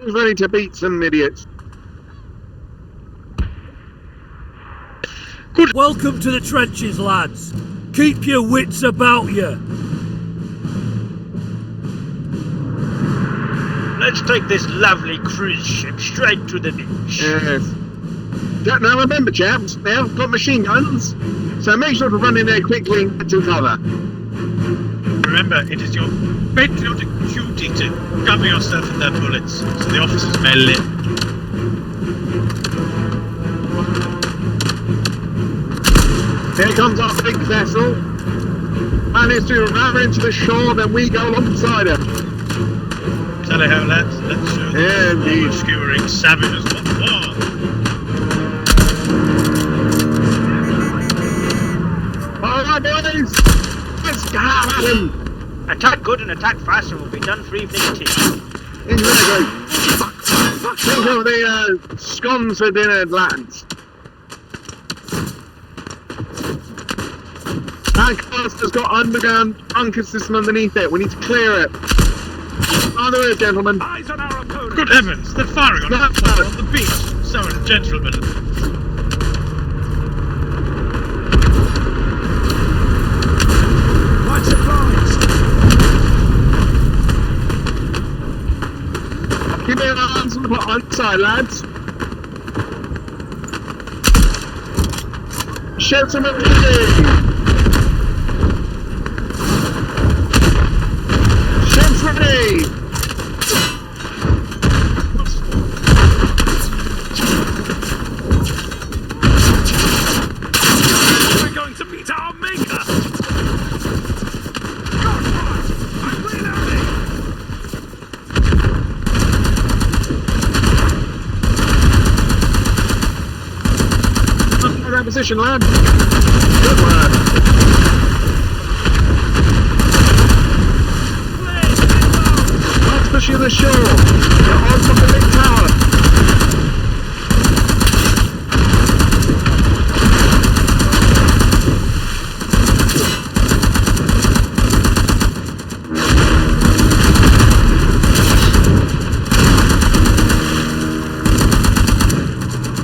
Who's ready to beat some idiots? Good. Welcome to the trenches, lads. Keep your wits about you. Let's take this lovely cruise ship straight to the beach. Yes. Now remember, chaps, they have got machine guns, so make sure to run in there quickly and get to cover. Remember, it is your patriotic duty to cover yourself in their bullets, so the officers may live. Here comes our big vessel. And it's to ram into the shore, then we go alongside it. Tally ho, lads. Let's show Yeah, the indeed. skewering savages what more. Alright, boys! Let's go at him! Attack good and attack fast and we'll be done for evening tea. Exactly. Think of the scones for dinner, lads. That cluster's got underground bunker system underneath it. We need to clear it. On the road, gentlemen. Eyes on our opponent. Good heavens, they're firing on the beach. So, gentlemen. Right supplies. Keep your arms on the side, lads. Shoot some artillery. Ships ready. We're going to meet our maker. God, I'm reloading. Up in that position, lad. Good work. Let's push you to the shore. You're on top of the big tower.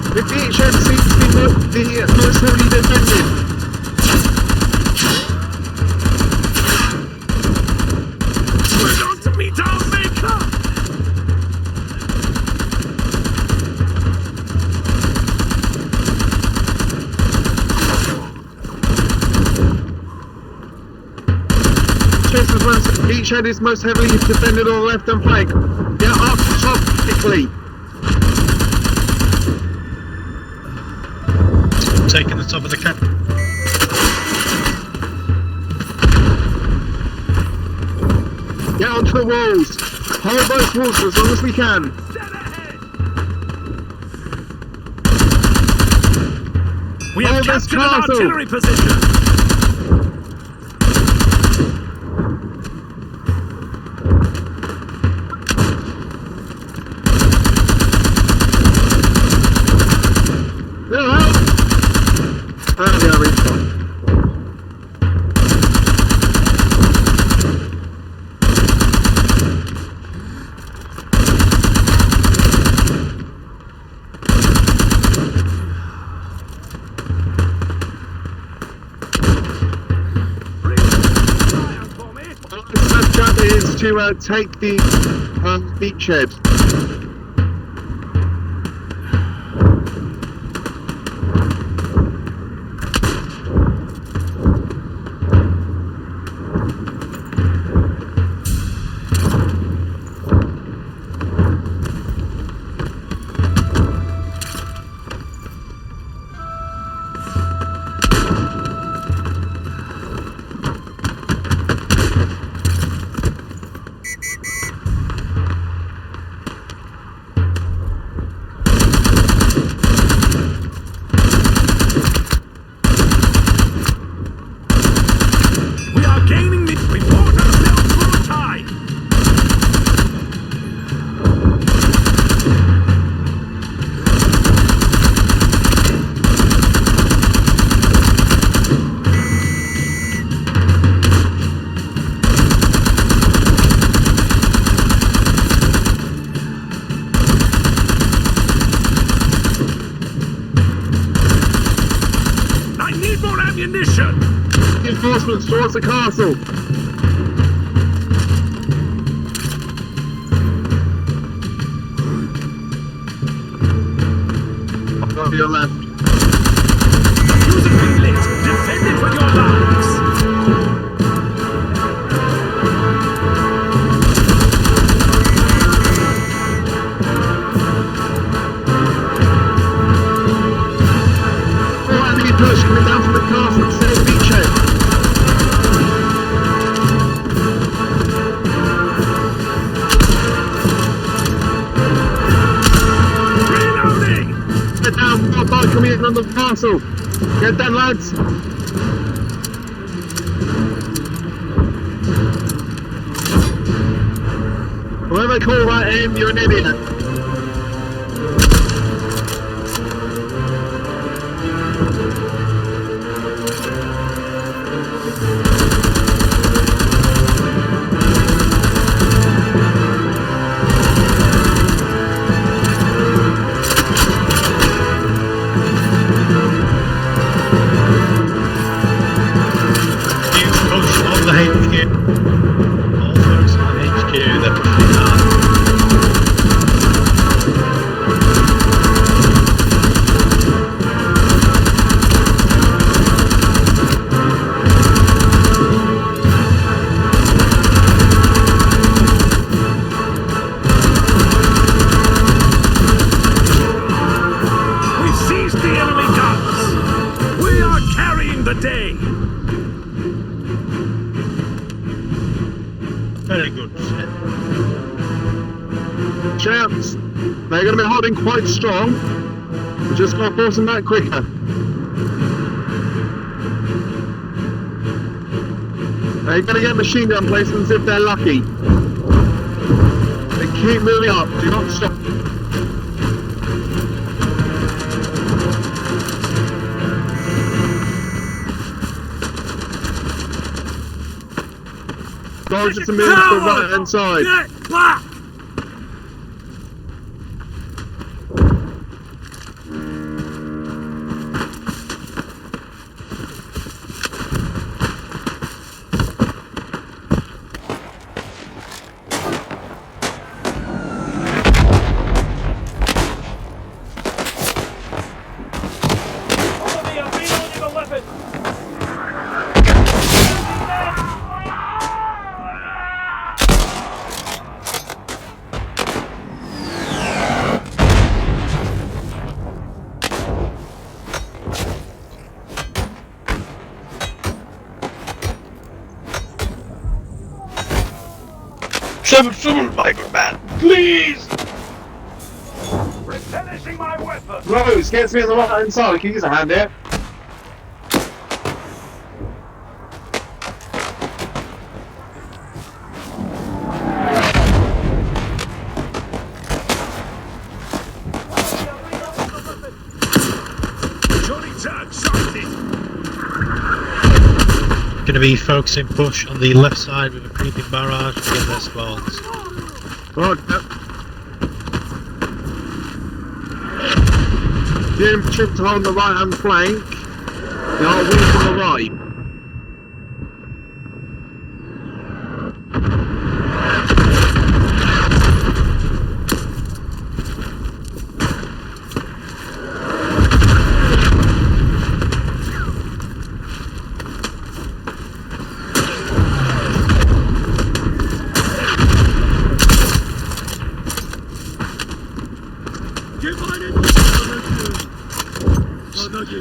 The beachhead seems to be the most heavily defended. We're going to meet our maker. Just as well, the beachhead is most heavily defended on the left-hand flank. Get up top quickly. Taking the top of the cap. Get onto the walls. Hold both walls for as long as we can. Dead ahead. We have Hold this captured an castle. artillery position. Little help. And we are respawn. First job is to take the beachhead. towards the castle. I'll go to your left. Using relay. Defend it with your lives. All enemy push coming down from the castle and save beachhead. Reloading! Get down, more by coming in on the castle. Get down, lads. Whoever call that in, you're an idiot. You push on the HQ. All folks on the HQ, they're pushing hard. We've seized the enemy guns! We are carrying the day! Very good. Chaps, they're going to be holding quite strong. We just got to force them back quicker. They're going to get machine gun placements if they're lucky. They keep moving up. Do not stop. Soldiers to move to the right hand side. Get back! Follow me, I'm reloading a weapon! Someone, my good man, please! Replenishing my weapon! Rose, get me on the right hand side. I can use a hand here. Johnny Tag sighted! Going to be focusing push on the left side with a creeping barrage to get their spawns. Right, yep. The infantry on the right hand flank. The other wings on the right.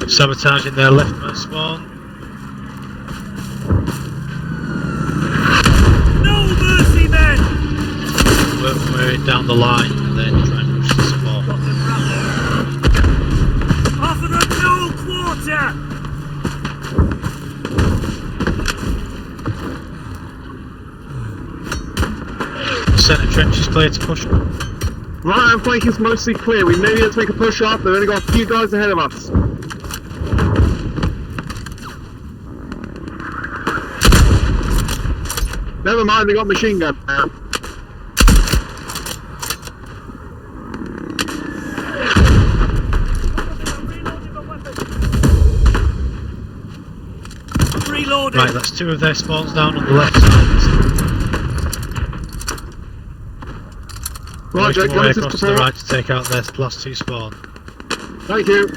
Sabotaging their leftmost spawn. No mercy, men! Work my way down the line and then try and push the spawn. Offer them no quarter! Centre trench is clear to push. Right hand flank is mostly clear. We may need to make a push up. They've only got a few guys ahead of us. Never mind, they got machine gun now. Reloading. Right, that's 2 of their spawns down on the left side. Right, Jake, Come away come across to to the support. right to take out their last 2 spawn. Thank you.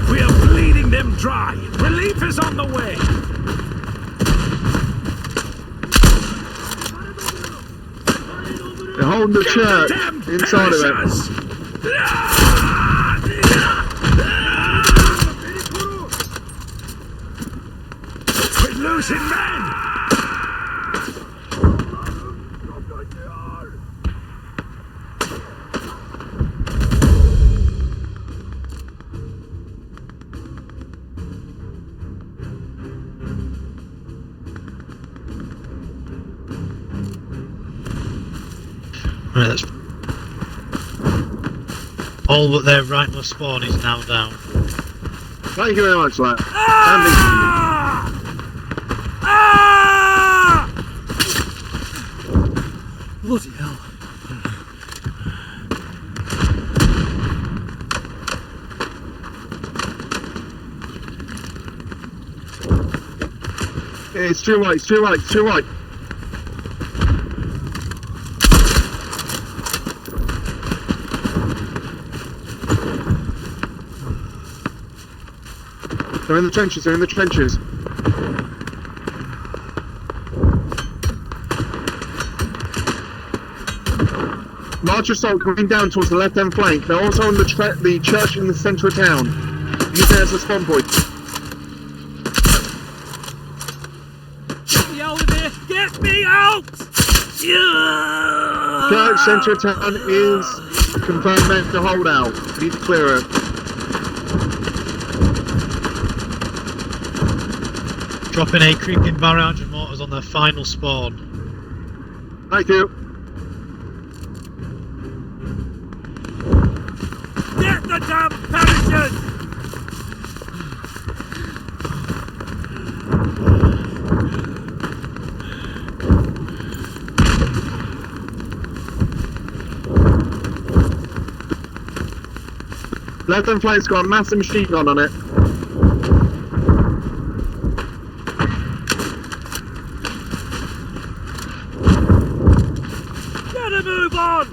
We are bleeding them dry. Relief is on the way. They're holding the church Damn inside of it. perishers! We're losing men. Right, that's all but their rightmost spawn is now down. Thank you very much, lad. Ah! Ah! Bloody hell. It's too right, it's too right, it's too right. They're in the trenches, they're in the trenches. Large assault coming down towards the left-hand flank. They're also on the church in the centre of town. Use it as a spawn point. Get me out of here! Get me out! Yeah! Church centre of town is confirmed meant to hold out. Need to clear it. Dropping a creeping barrage of mortars on their final spawn. Thank you. Get the damn perishers! Left-hand flank's got a massive machine gun on it. Gotta move on!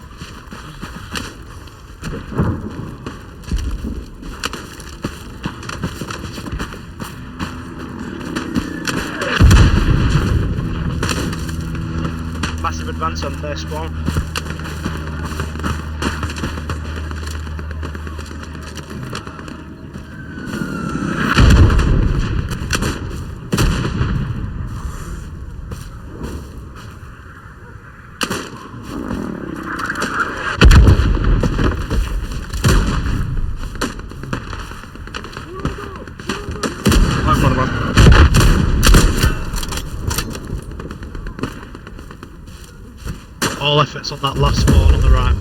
Massive advance on their spawn. Right in front of us. All efforts on that last spawn on the right.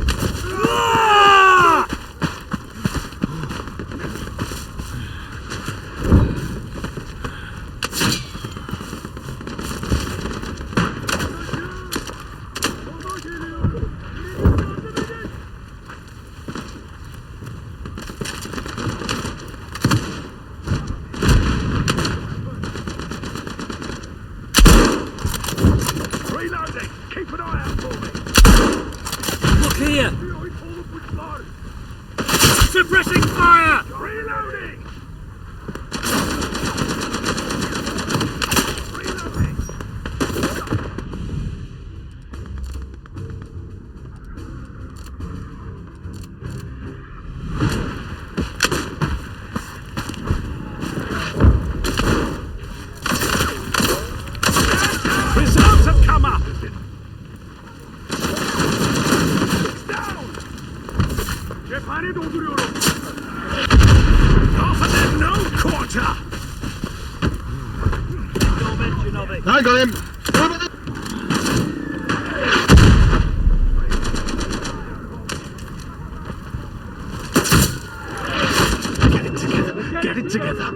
Ah! Reloading! Keep an eye out for me! Look here! Suppressing fire! Reloading! Reloading! Reserves have come up! Down! Cephane dolduruyorum. Daha it. I got him. Get it together.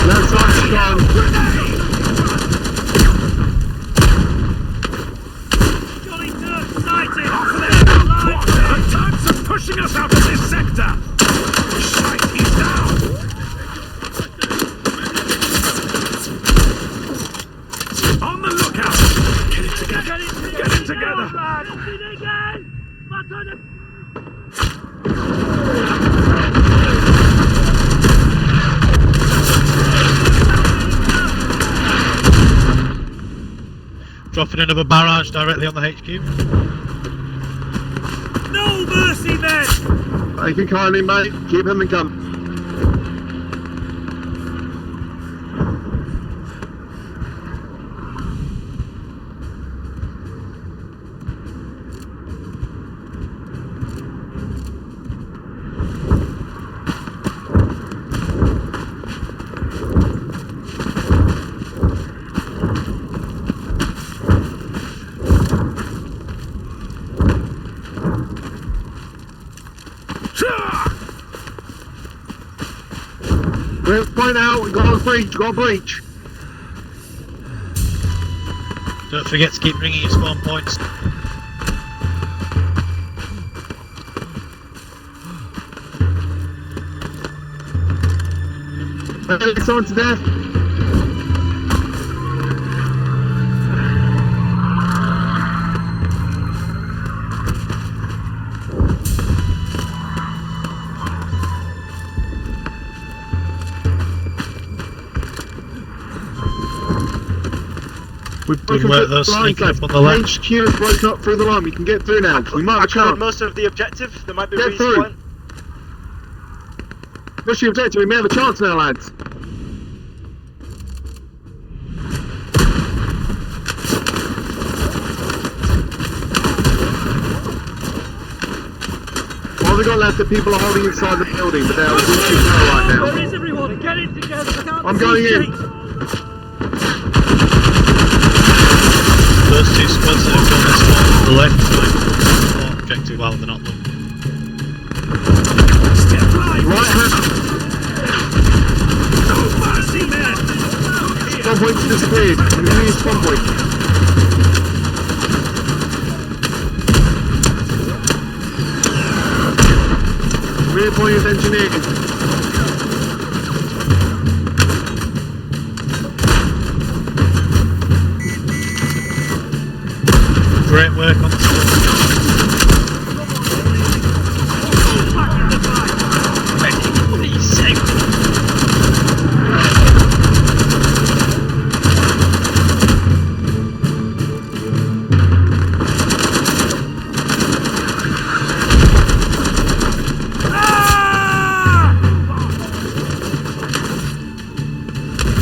Left side's gone. Jolly Turk sighted. Off there. The Turks are pushing us out of this sector. Shite, he's down. On the lookout. Get it together. Get it together. Dropping another barrage directly on the HQ. No mercy, men. Thank you kindly, mate. Keep him in gun. Point out, we've got a breach, Don't forget to keep ringing your spawn points. Someone to death. We've worked those sneaking up on the left. HQ is broken up through the line. We can get through now. We might have a covered chance. most of the objective. There might be Get through. respawn. Push the objective. We may have a chance now, lads. What have we got left? The people are holding inside the building, but they're all right now. Where is everyone? Get it together. I'm going in. Those two squads that have gone this far to the left side. Objective, well, they're not them. Right hand. No mercy, men. Spawn point's disappeared. We need spawn point. Redeploying his engineering. Great work on the squad.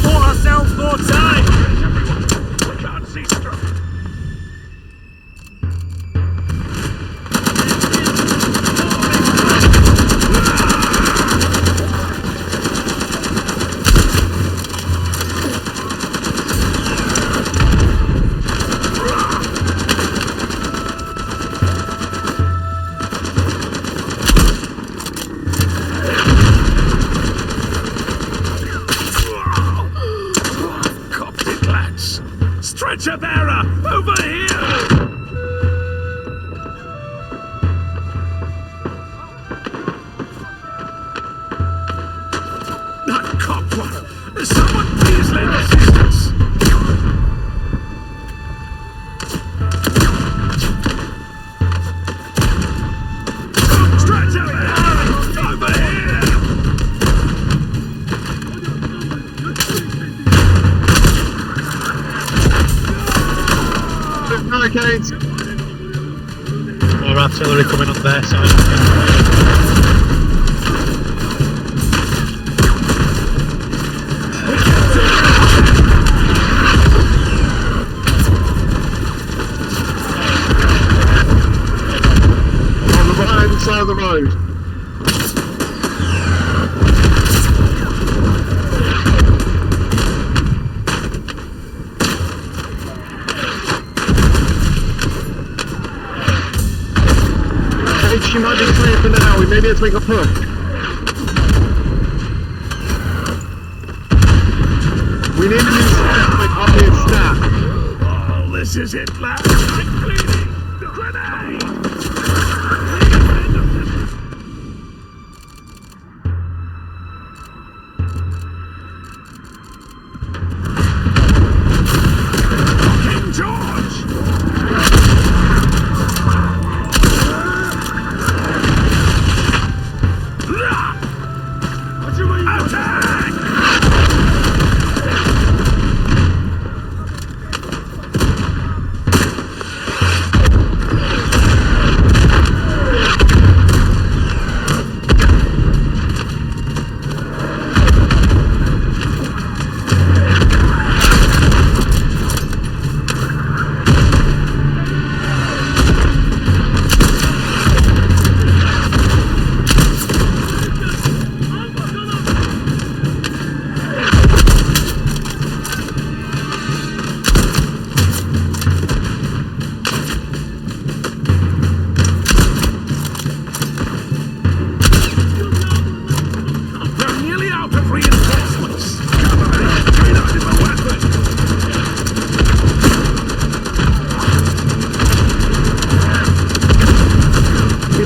Bought ourselves more time. We can't see straight. Copped it, lads. Stretcher bearer, over here. That cop one. Someone please lend assistance. Stretcher bearer, over here. Hurricanes. More artillery coming on their side. On the side of the road. She might be clear for now. We may be able to make a push. We need a new snap, like up here snap. Oh, this is it, lads. I'm bleeding. Grenade! King George! Attack!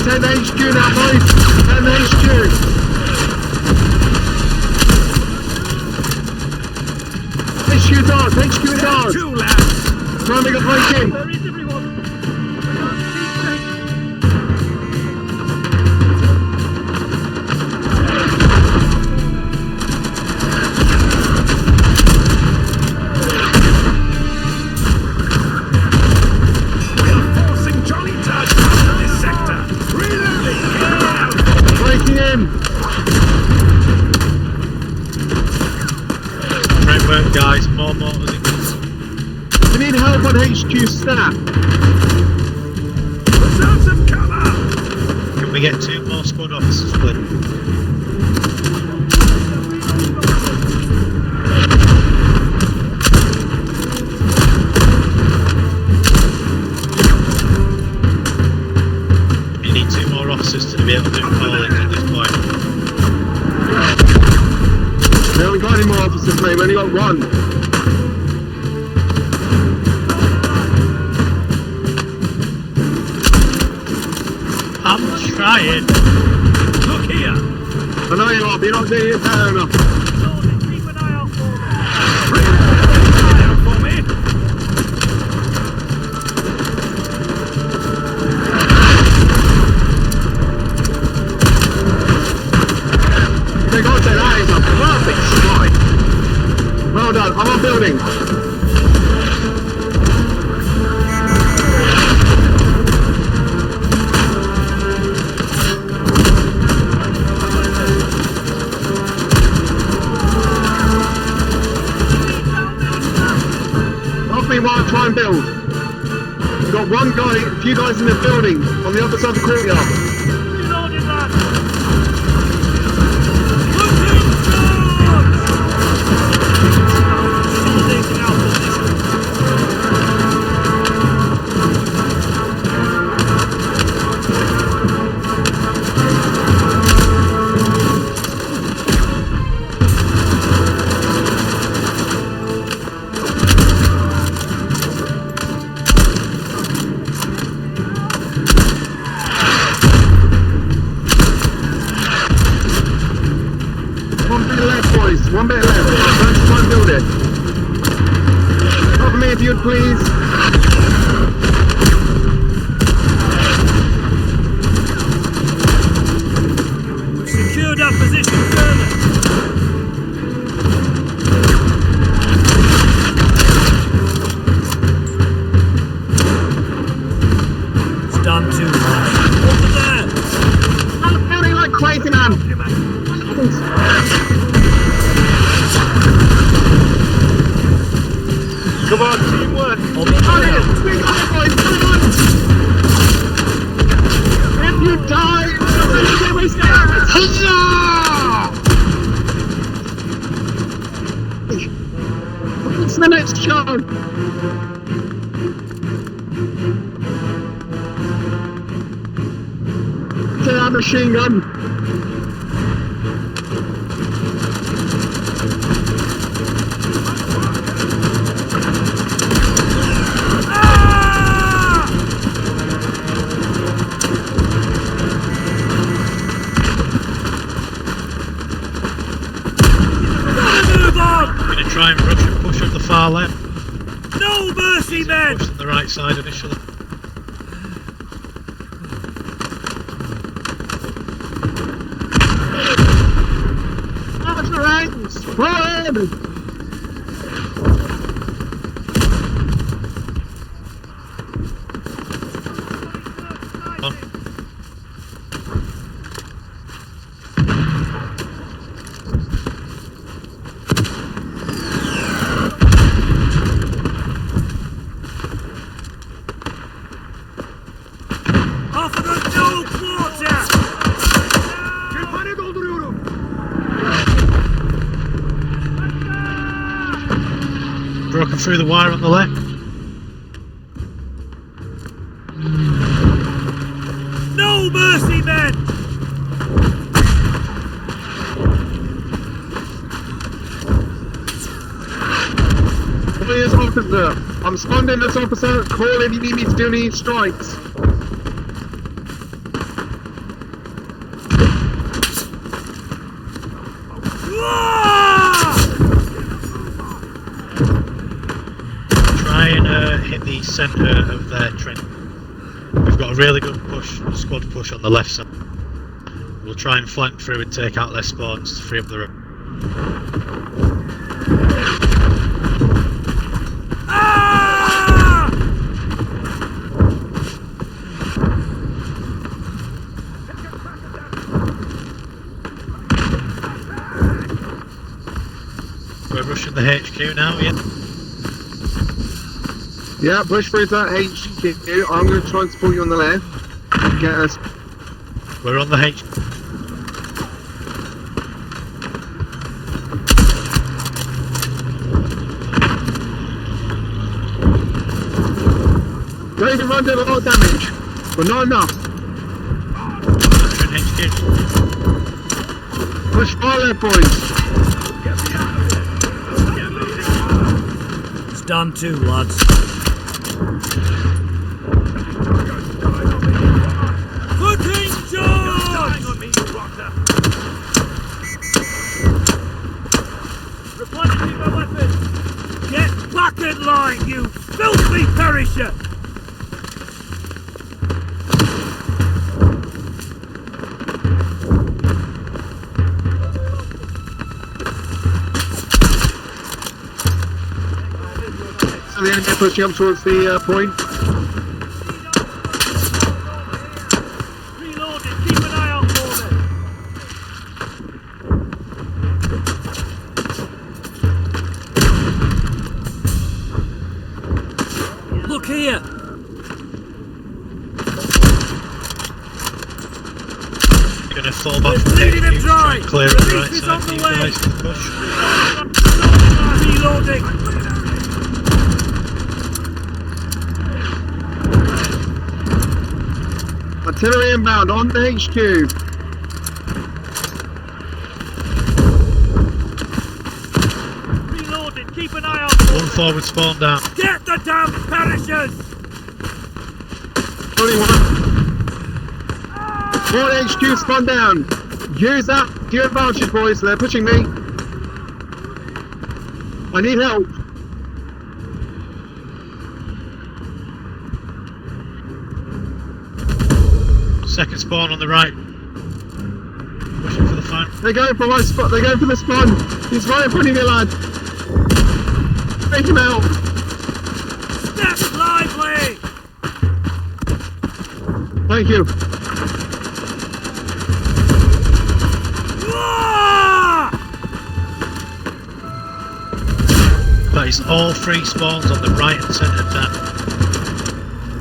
Take the HQ now, boys. Take the HQ. HQ down. HQ down. Try and make a break in. Where is everyone? Breaking in. Great work, guys. More mortars it goes. We need help on HQ snap. Reserve some cover! Can we get 2 more squad officers, please? You need 2 more officers to be able to do callings at this point. We haven't got any more officers, mate. We only got 1. I'm trying. Look here! I know you are, but you're not doing it fair enough. Soldiers, keep an eye out for me! Keep an eye out for me! They got that. That is a perfect strike. Well done. I'm on building. Help me while I try and build. We've got one guy, a few guys in the building on the other side of the courtyard. Reloading, lads! Consolidating our position. One bit left. Let's try and build it. Cover me if you'd please. We've secured our position further. It's done too much. Over there! I'm building like crazy, man. Come on, teamwork. On the We got it, boys. Come on. If you die, What's the next show? To that machine gun. Try and rush and push up the far left. No mercy, men! Push on the right side initially. That's the ranks! Forward! Broken through the wire on the left. No mercy, men! Please, officer. I'm responding this officer. Call if you need me to do any strikes. Try and hit the centre of their trench. We've got a really good push, squad push on the left side. We'll try and flank through and take out their spawns to free up the road. We're rushing the HQ now, yeah? Yeah, push through that HQ. I'm going to try and support you on the left. Get us. We're on the HQ. Going to run doing a lot of damage, but not enough. HQ. Push far left, boys. It's done too, lads. Fucking George! Replenishing my weapons! Get back in line, you filthy perisher! So the enemy pushing up towards the point. Reloading, keep an eye out for them. Look here! Gonna fall back from Leading him HQ, dry! try and clear up the right Release is side, on the keep way. the lights to the push. Reloading! Artillery inbound on the HQ. Reloading, keep an eye out for One forward spawn down. Get the damn perishers! 21. One HQ spawn down. Use that to your advantage, boys. They're pushing me. I need help. Second spawn on the right. Pushing for the final. They're going for my spot. They're going for the spawn. He's right in front of you, lad. Take him out. Step lively! Thank you. That is all three spawns on the right and centre of that.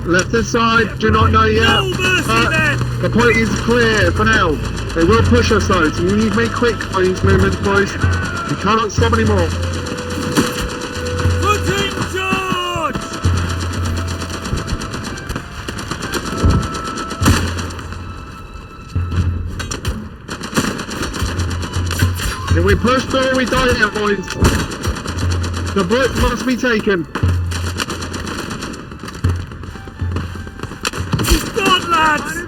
Left and side. Do not know yet. No mercy, men! The point is clear for now. They will push us though, so you need to make quick on these movements, boys. You cannot stop anymore. Putting charge! If we push through, we die here, boys. The bullet must be taken. Start, lads!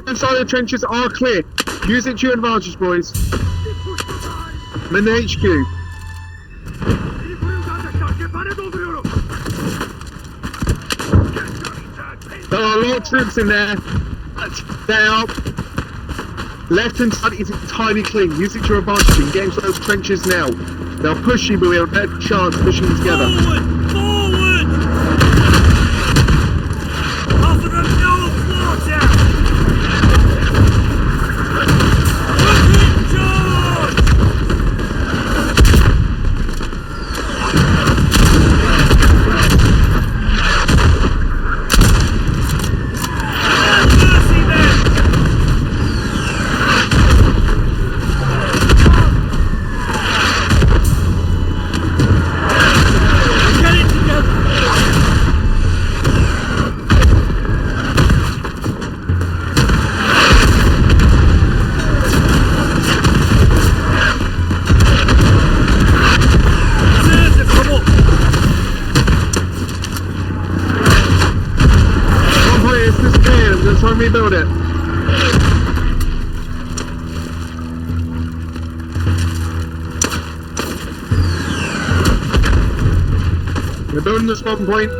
Left side of the trenches are clear. Use it to your advantage, boys. I'm in the HQ. There are a lot of troops in there. But they are. Left hand side is entirely clean. Use it to your advantage and get into those trenches now. They'll push you, but we have a better chance pushing them together. Forward! Forward! Offer them no quarter! Putting charge! Have mercy then! Get it together! Serve them, come on! One point is disappeared. I'm just trying to rebuild it. We're building the spawn point.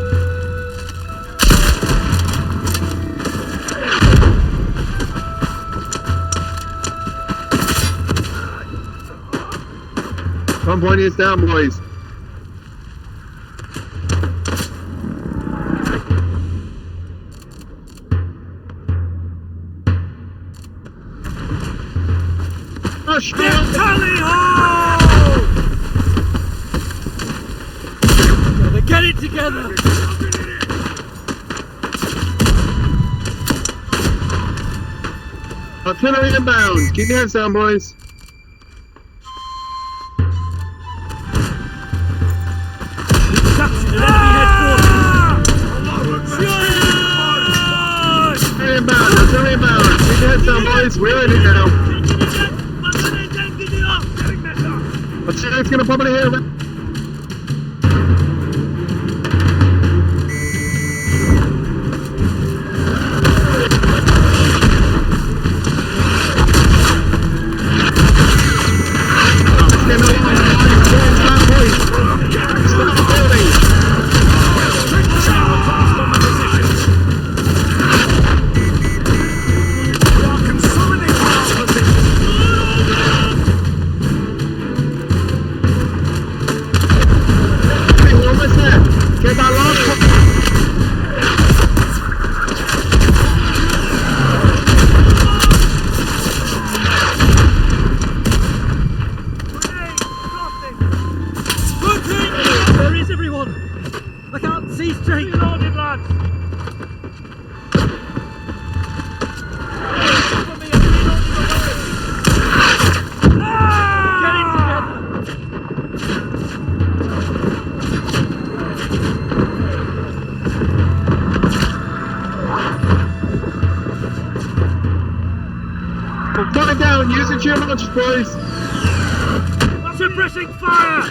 Spawn point is down, boys. Push Get down. tally ho! Gotta get it together! Artillery inbound. Keep your heads down, boys. Captured an enemy headquarters! Artillery inbound. Artillery inbound. Keep your heads down, boys. We're in it now. Artillery's gonna pop in here. Where is everyone? I can't see straight. Reloaded, lads. Cover me, I'm reloading away. Get it together. Put it down. Use it to your advantage, boys. Suppressing fire.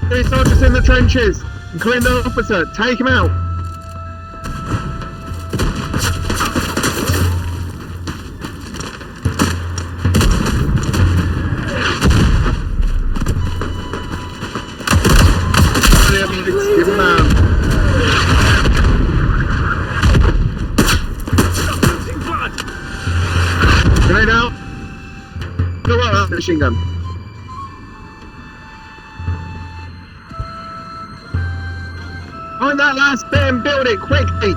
Three soldiers in the trenches, including the officer. Take him out. Give him out. Grenade out. Go out, machine gun. Find that last bit and build it quickly.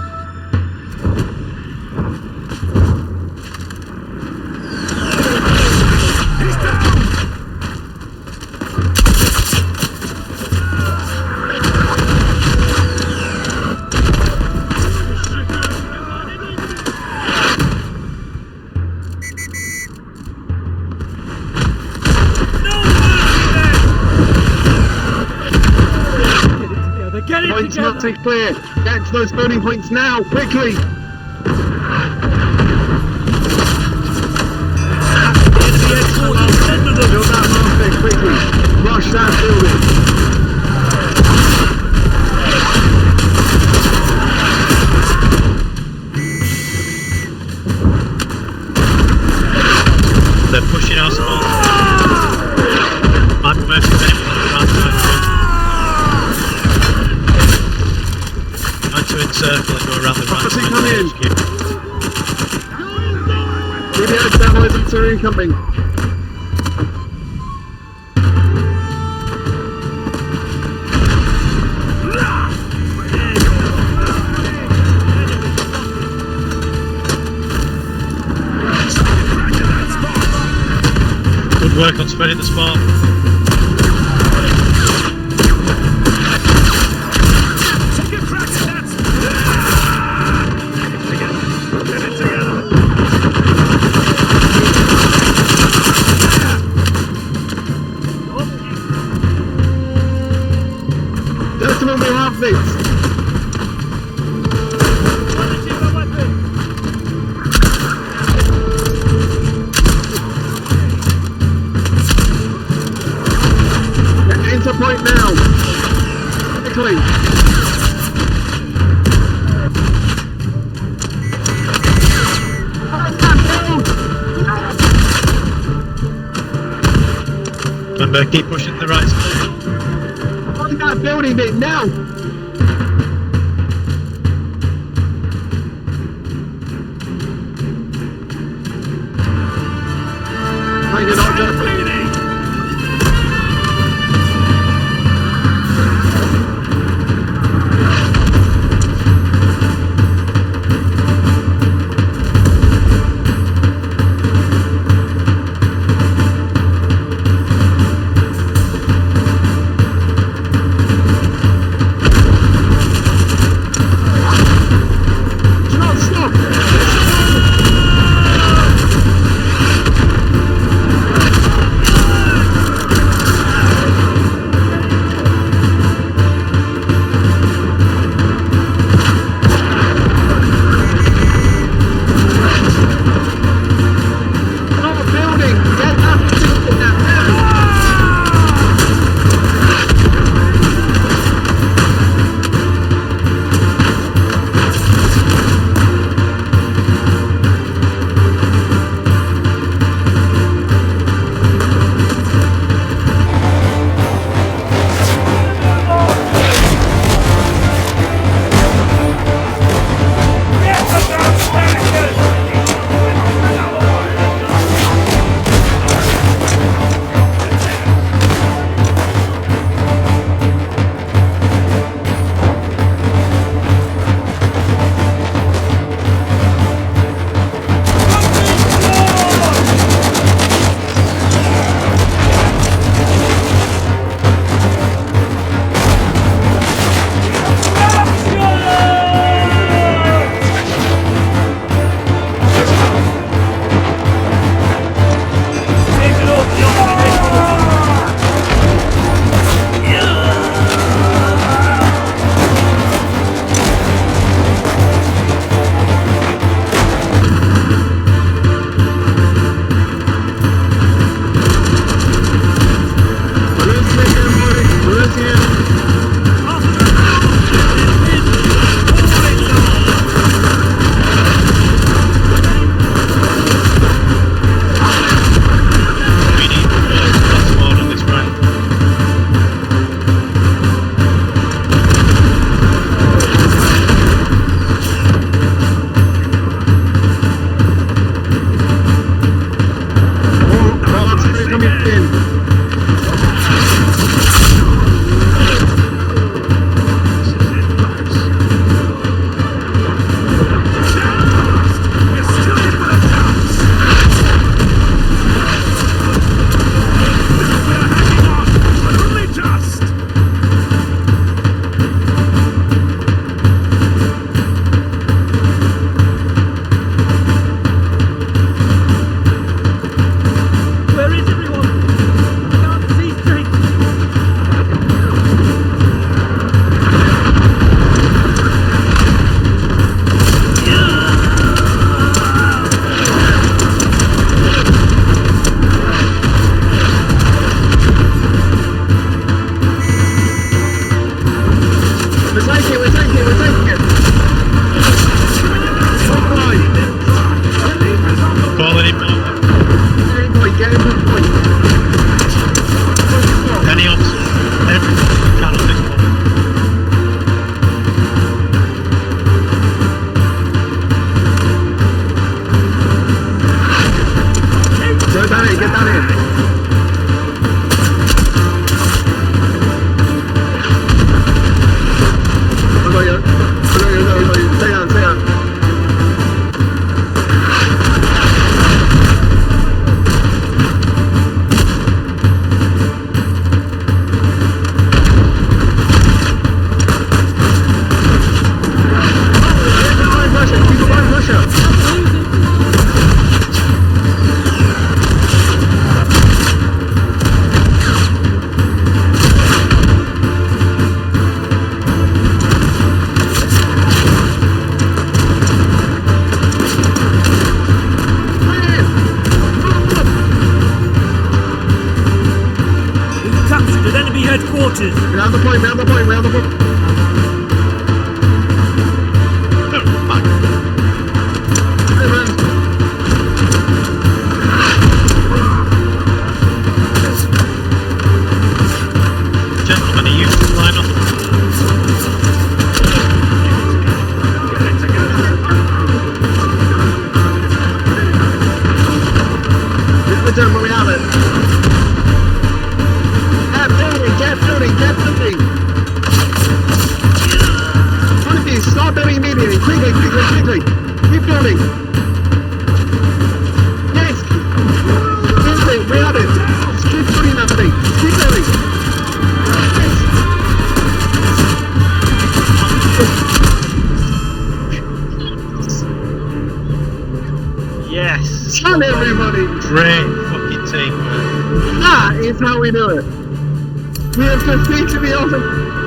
points not to clear. Get to those building points now, quickly. Build that marker quickly. Rush that building. They're pushing our spawn. I'm mercy them. Trying to encircle and go around the right side of the HQ. GBO stabilize artillery incoming. Good work on spreading the spawn. Take a crack at that! Get it together! Gentlemen, we have this. Get into point now. Quickly. Remember, keep pushing the right side. Find that building bit now. Find it out, Jeff. Stop! position. Round the point, round the point, round the point. Hey, man. Gentlemen, are you to line up? Get it together. We're done when we have it. Get building. One of these, start building immediately. Quickly. Keep building. Yes. We have it. Just keep building that thing. Keep building. Yes. Tell everybody. Great fucking teamwork. That is how we do it. We have defeated the Ottoman.